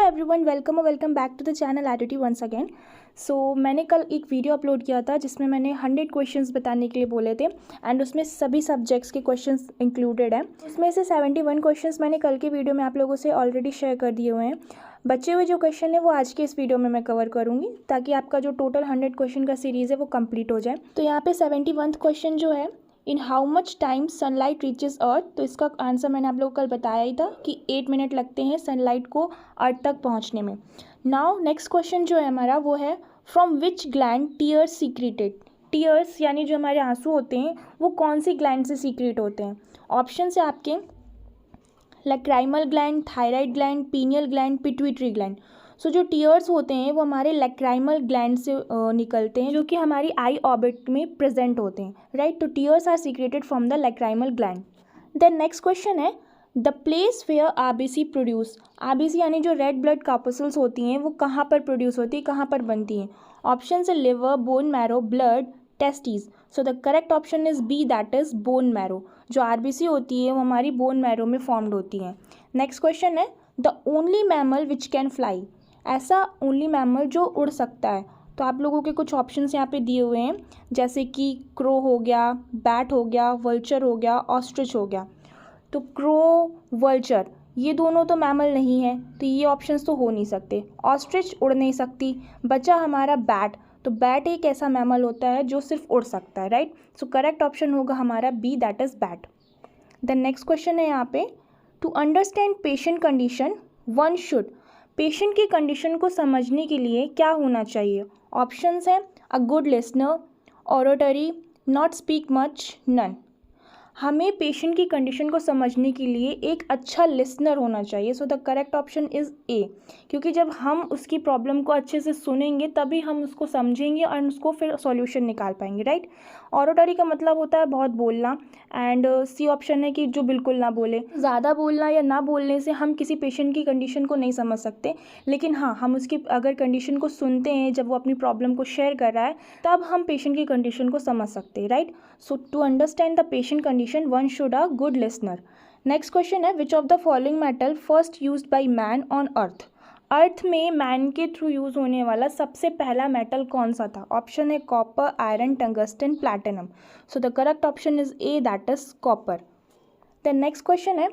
Everyone, welcome back to the channel एडिटी once अगेन। So मैंने कल एक वीडियो अपलोड किया था जिसमें मैंने 100 क्वेश्चंस बताने के लिए बोले थे एंड उसमें सभी सब्जेक्ट्स के क्वेश्चंस इंक्लूडेड हैं। उसमें से 71 क्वेश्चंस मैंने कल के वीडियो में आप लोगों से ऑलरेडी शेयर कर दिए हुए हैं। बचे हुए जो क्वेश्चन है वो आज के इस वीडियो में मैं कवर करूँगी ताकि आपका जो टोटल 100 क्वेश्चन का सीरीज़ है वो कम्प्लीट हो जाए। तो यहाँ पे 71 क्वेश्चन जो है, in how much time sunlight reaches earth, तो इसका आंसर मैंने आप लोगों को कल बताया ही था कि 8 मिनट लगते हैं सनलाइट को अर्थ तक पहुंचने में। नाउ नेक्स्ट क्वेश्चन जो है हमारा वो है, from which gland tears secreted. Tears यानी जो हमारे आंसू होते हैं वो कौन सी ग्लैंड से सीक्रेट होते हैं। ऑप्शन है आपके lacrimal gland, thyroid gland, pineal gland, pituitary gland. So जो टीयर्स होते हैं वो हमारे लैक्राइमल ग्लैंड से निकलते हैं जो कि हमारी आई ऑर्बिट में प्रेजेंट होते हैं, राइट। तो tears are secreted from the lacrimal gland. Then next question है, the place where RBC produce. RBC यानी जो रेड ब्लड कॉर्पसूल्स होती हैं वो कहाँ पर प्रोड्यूस होती है, कहाँ पर बनती हैं। ऑप्शन है liver, bone marrow, blood, testis. So the correct option is B, that is bone marrow. जो आरबीसी होती है वो हमारी बोन मैरो में फॉर्म्ड होती है। नेक्स्ट क्वेश्चन है, the only mammal which can fly. ऐसा ओनली मैमल जो उड़ सकता है। तो आप लोगों के कुछ ऑप्शंस यहाँ पे दिए हुए हैं, जैसे कि क्रो हो गया, बैट हो गया, वल्चर हो गया, ऑस्ट्रिच हो गया। तो क्रो, वल्चर ये दोनों तो मैमल नहीं है, तो ये ऑप्शंस तो हो नहीं सकते। ऑस्ट्रिच उड़ नहीं सकती। बचा हमारा बैट, तो बैट एक ऐसा मैमल होता है जो सिर्फ उड़ सकता है, राइट। सो करेक्ट ऑप्शन होगा हमारा B, that is bat. Then next question है यहाँ पे, to understand patient condition one should. Patient की कंडीशन को समझने के लिए क्या होना चाहिए। ऑप्शंस हैं a good listener, oratory, not speak much, none. हमें पेशेंट की कंडीशन को समझने के लिए एक अच्छा लिसनर होना चाहिए। So the correct option is A, क्योंकि जब हम उसकी प्रॉब्लम को अच्छे से सुनेंगे तभी हम उसको समझेंगे और उसको फिर सॉल्यूशन निकाल पाएंगे, राइट। ऑरोटरी का मतलब होता है बहुत बोलना, एंड सी ऑप्शन है कि जो बिल्कुल ना बोले। ज़्यादा बोलना या ना बोलने से हम किसी पेशेंट की कंडीशन को नहीं समझ सकते, लेकिन हाँ, हम उसकी अगर कंडीशन को सुनते हैं जब वो अपनी प्रॉब्लम को शेयर कर रहा है तब हम पेशेंट की कंडीशन को समझ सकते हैं, right. So to understand the patient condition one should a good listener. Next question है, which of the following metal first used by man on earth. Earth में मैन के थ्रू यूज होने वाला सबसे पहला मेटल कौन सा था। ऑप्शन है copper, iron, tungsten, platinum. So the correct option is A, that is copper. The next question है,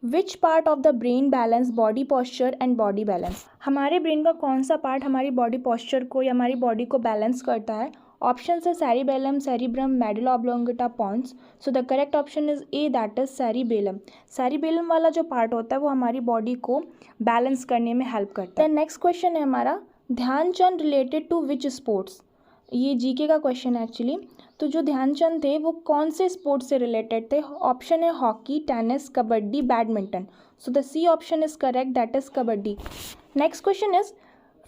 which part of the brain balance body posture and body balance. हमारे ब्रेन का कौन सा पार्ट हमारी बॉडी पॉस्चर को या हमारी body को बैलेंस करता है। ऑप्शन है cerebellum, cerebrum, medulla oblongata, pons. So the correct option is A, that is cerebellum. Cerebellum वाला जो पार्ट होता है वो हमारी बॉडी को बैलेंस करने में हेल्प करता है। नेक्स्ट क्वेश्चन है हमारा, Dhyanchand related to which sports. ये जीके का क्वेश्चन है एक्चुअली। तो जो ध्यानचंद थे वो कौन से स्पोर्ट्स से रिलेटेड थे। ऑप्शन है hockey, tennis, kabaddi, badminton. So the C option is correct, that is kabaddi. Next question is,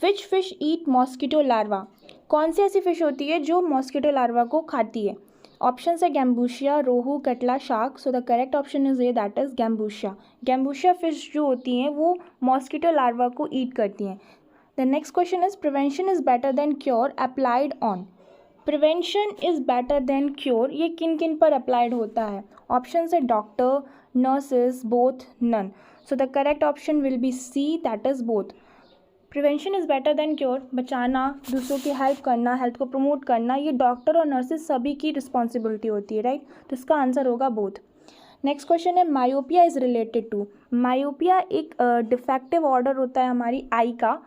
which fish eat mosquito larva. कौन सी ऐसी फिश होती है जो मॉस्किटो लार्वा को खाती है। ऑप्शन है gambusia, rohu, catla, shark. So the correct option is A, that is gambusia. Gambusia fish जो होती हैं वो मॉस्किटो लार्वा को ईट करती हैं। The next question is, prevention is better than cure applied on. Prevention is better than cure ये किन किन पर अप्लाइड होता है। ऑप्शन है doctor, nurses, both, none. So the correct option will be C, that is both. Prevention is better than cure, बचाना, दूसरों की हेल्प करना, हेल्थ को प्रमोट करना, ये डॉक्टर और नर्सेज सभी की रिस्पॉन्सिबिलिटी होती है, राइट। तो इसका आंसर होगा both. Next question is, myopia is related to. Myopia एक डिफेक्टिव ऑर्डर होता है हमारी आई का,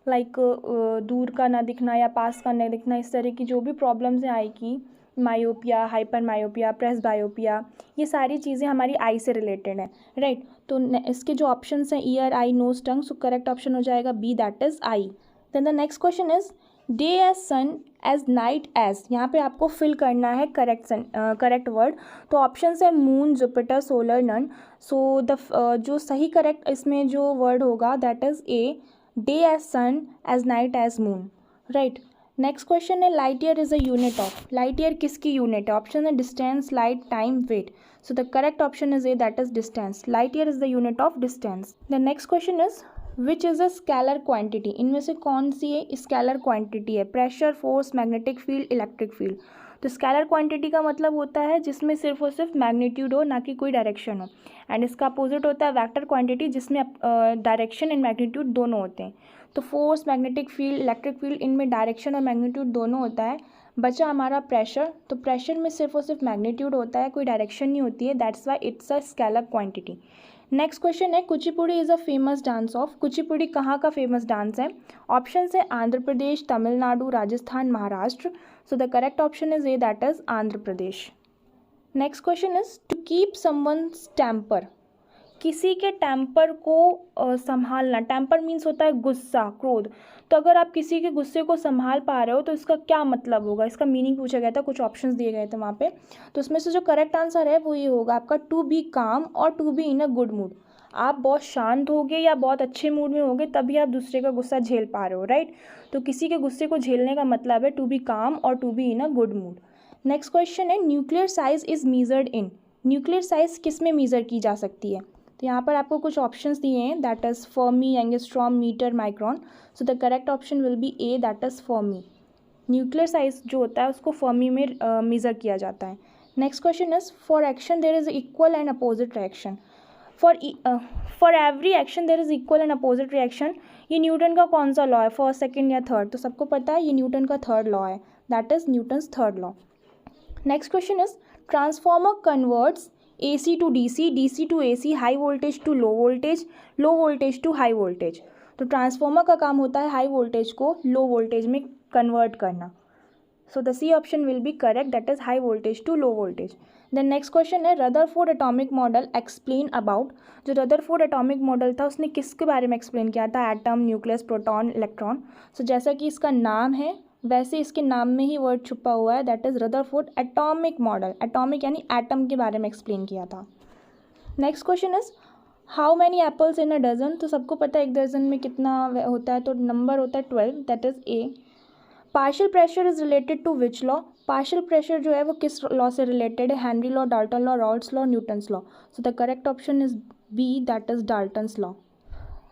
लाइक दूर का ना दिखना या पास का ना दिखना, इस तरह की जो भी प्रॉब्लम्स हैं आई की, मायोपिया, हाइपर मायोपिया, प्रेस बायोपिया, ये सारी चीज़ें हमारी आई से रिलेटेड हैं, राइट। तो इसके जो ऑप्शंस हैं ear, eye, nose, tongue, so correct option हो जाएगा B, that is eye. Then the next question is, day as sun as night as. यहाँ पे आपको फिल करना है करेक्ट वर्ड। तो ऑप्शन है moon, Jupiter, solar, none. So the जो सही करेक्ट इसमें जो वर्ड होगा that is A, day as sun as night as moon, right. Next question is, light year is a unit of. Light year किसकी unit है। Option है distance, light, time, weight. So the correct option is A, that is distance. Light year is the unit of distance. The next question is, which is a scalar quantity. इनमें से कौन सी है scalar quantity है। Pressure, force, magnetic field, electric field. तो scalar quantity का मतलब होता है जिसमें सिर्फ और सिर्फ मैग्नीट्यूड हो, ना कि कोई डायरेक्शन हो। एंड इसका अपोजिट होता है वेक्टर क्वांटिटी, जिसमें डायरेक्शन एंड मैग्नीट्यूड दोनों होते हैं। तो force, magnetic field, electric field, इनमें डायरेक्शन और मैग्नीट्यूड दोनों होता है। बचा हमारा प्रेशर, तो प्रेशर में सिर्फ और सिर्फ मैग्नीट्यूड होता है, कोई डायरेक्शन नहीं होती है, that's why it's a scalar quantity. Next question है Kuchipudi is a famous dance of. Kuchipudi कहाँ का फेमस डांस है? ऑप्शन है Andhra Pradesh, Tamil Nadu, Rajasthan, Maharashtra. So the correct option is A, that is Andhra Pradesh. Next question is to keep someone's temper. किसी के temper को संभालना। Temper means होता है गुस्सा, क्रोध। तो अगर आप किसी के गुस्से को संभाल पा रहे हो तो इसका क्या मतलब होगा, इसका मीनिंग पूछा गया था, कुछ ऑप्शंस दिए गए थे वहाँ पे। तो उसमें से जो करेक्ट आंसर है वो ये होगा आपका टू बी काम और to be in a good mood. आप बहुत शांत होगे या बहुत अच्छे मूड में होगे तभी आप दूसरे का गुस्सा झेल पा रहे हो, राइट। तो किसी के गुस्से को झेलने का मतलब है टू बी काम और to be in a good mood. Next question है nuclear size is measured in. Nuclear size किस में मीज़र की जा सकती है? तो यहाँ पर आपको कुछ ऑप्शंस दिए हैं, that is fermi, angstrom, metre, micron. So the correct option will be A, that is fermi. Nuclear size जो होता है उसको फर्मी में मेज़र किया जाता है। Next question is for action there is equal and opposite reaction. For every action there is equal and opposite reaction. ये Newton का कौन सा लॉ है, फर्स्ट, सेकेंड या थर्ड? तो सबको पता है ये न्यूटन का थर्ड लॉ है, that is Newton's third law. Next question is transformer converts AC to DC, DC to AC, high voltage to low voltage, low voltage to high voltage. तो transformer का काम होता है हाई वोल्टेज को low voltage में convert करना। So the C option will be correct, that is high voltage to low voltage. Then next question है Rutherford atomic model explain about. जो रदरफोर्ड एटॉमिक मॉडल था उसने किसके बारे में एक्सप्लेन किया था? Atom, nucleus, proton, electron. सो जैसा कि इसका नाम है वैसे इसके नाम में ही वर्ड छुपा हुआ है, that is Rutherford atomic model. Atomic यानी एटम के बारे में एक्सप्लेन किया था। Next question is how many apples in a dozen. तो सबको पता है एक दर्जन में कितना होता है, तो नंबर होता है 12, that is A. Partial pressure is related to which law. Partial pressure जो है वो किस लॉ से रिलेटेड है? Henry law, Dalton law, Raoult's law, Newton's law. So the correct option is B, that is Dalton's law.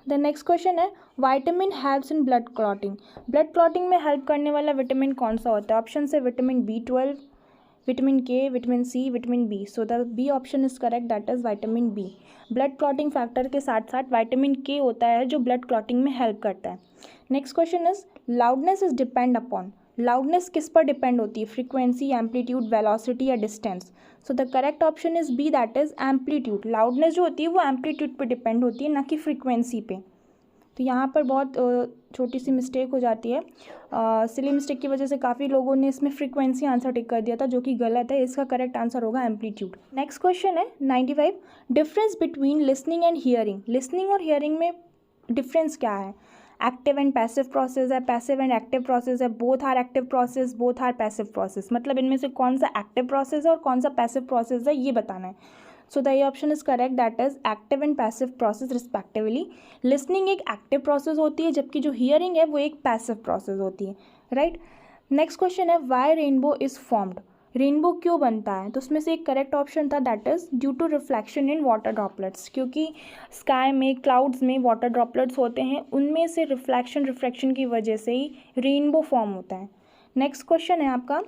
The next question है vitamin helps in blood clotting. Blood clotting में help करने वाला vitamin कौन सा होता है? Option है vitamin B12, vitamin K, vitamin C, vitamin B. So the B option is correct, that is vitamin B. Blood clotting factor के साथ साथ विटामिन के होता है जो ब्लड क्लॉटिंग में हेल्प करता है। Next question is loudness is depend upon. Loudness किस पर डिपेंड होती है? फ्रीक्वेंसी, एम्पलीट्यूड, वेलोसिटी या distance. So the correct option is B, that is amplitude. Loudness जो होती है वो एम्पलीट्यूड पर डिपेंड होती है, ना कि फ्रीक्वेंसी पे। तो यहाँ पर बहुत छोटी सी मिस्टेक हो जाती है, सिली मिस्टेक की वजह से काफ़ी लोगों ने इसमें फ्रीक्वेंसी आंसर टिक कर दिया था, जो कि गलत है। इसका करेक्ट आंसर होगा एम्पलीट्यूड। नेक्स्ट क्वेश्चन है 95 difference between listening and hearing. Listening और हियरिंग में डिफरेंस क्या है? एक्टिव एंड पैसिव प्रोसेस है, पैसिव एंड एक्टिव प्रोसेस है, both are active process, both are passive process. मतलब इनमें से कौन सा एक्टिव प्रोसेस है और कौन सा पैसिव प्रोसेस है ये बताना है। So the A option is correct, that is active and passive process respectively. Listening एक एक्टिव प्रोसेस होती है जबकि जो हियरिंग है वो एक पैसिव प्रोसेस होती है, राइट। नेक्स्ट क्वेश्चन है why rainbow is formed. Rainbow क्यों बनता है? तो उसमें से एक करेक्ट ऑप्शन था, that is due to reflection in water droplets. क्योंकि स्काई में, क्लाउड्स में वाटर ड्रॉपलेट्स होते हैं, उनमें से रिफ्लेक्शन की वजह से ही रेनबो फॉर्म होता है। नेक्स्ट क्वेश्चन है आपका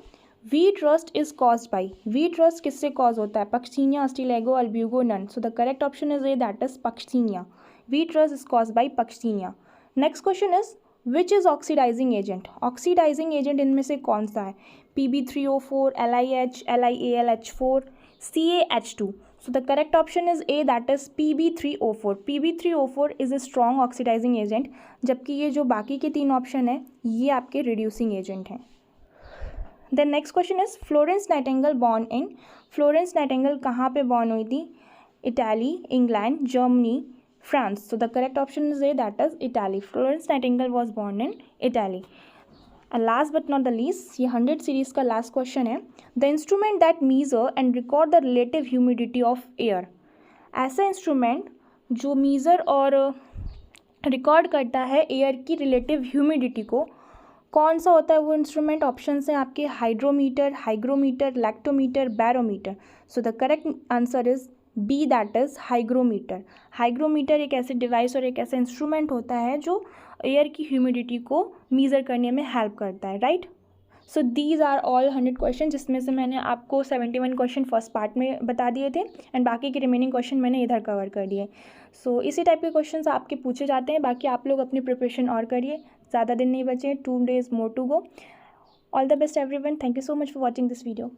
wheat rust is caused by. Wheat rust किससे कॉज होता है? Puccinia, Ustilago, Albugo, none. So the correct option is A, that is Puccinia. Wheat rust is caused by Puccinia. Next question is which is oxidising agent. Oxidising agent इनमें से कौन सा है? Pb3O4, LiH, LiAlH4, CaH2. So the correct option is A, that is Pb3O4. Pb3O4 is a strong oxidizing agent, जबकि ये जो बाकी के तीन ऑप्शन है ये आपके रिड्यूसिंग एजेंट हैं। Then next question is Florence Nightingale born in. Florence Nightingale कहाँ पे बॉर्न हुई थी? Italy, England, Germany, France. So the correct option is A, that is Italy. Florence Nightingale was born in Italy. And last but not the least, ये 100 series का last question है। The instrument that measure and record the relative humidity of air. ऐसा instrument जो measure और record करता है air की relative humidity को, कौन सा होता है वो इंस्ट्रूमेंट? ऑप्शन है आपके hydrometer, hygrometer, lactometer, barometer. So the correct answer is B, that is hygrometer. Hygrometer एक ऐसे डिवाइस और एक ऐसा इंस्ट्रूमेंट होता है जो एयर की ह्यूमिडिटी को मीज़र करने में हेल्प करता है, right. So these are all 100 question, जिसमें से मैंने आपको 71 क्वेश्चन फर्स्ट पार्ट में बता दिए थे एंड बाकी के रिमेनिंग क्वेश्चन मैंने इधर कवर कर दिए। सो इसी टाइप के क्वेश्चन आपके पूछे जाते हैं। बाकी आप लोग अपनी प्रिपरेशन और करिए, ज़्यादा दिन नहीं बचे, 2 days more to go। All the best everyone, thank you so much for watching this video.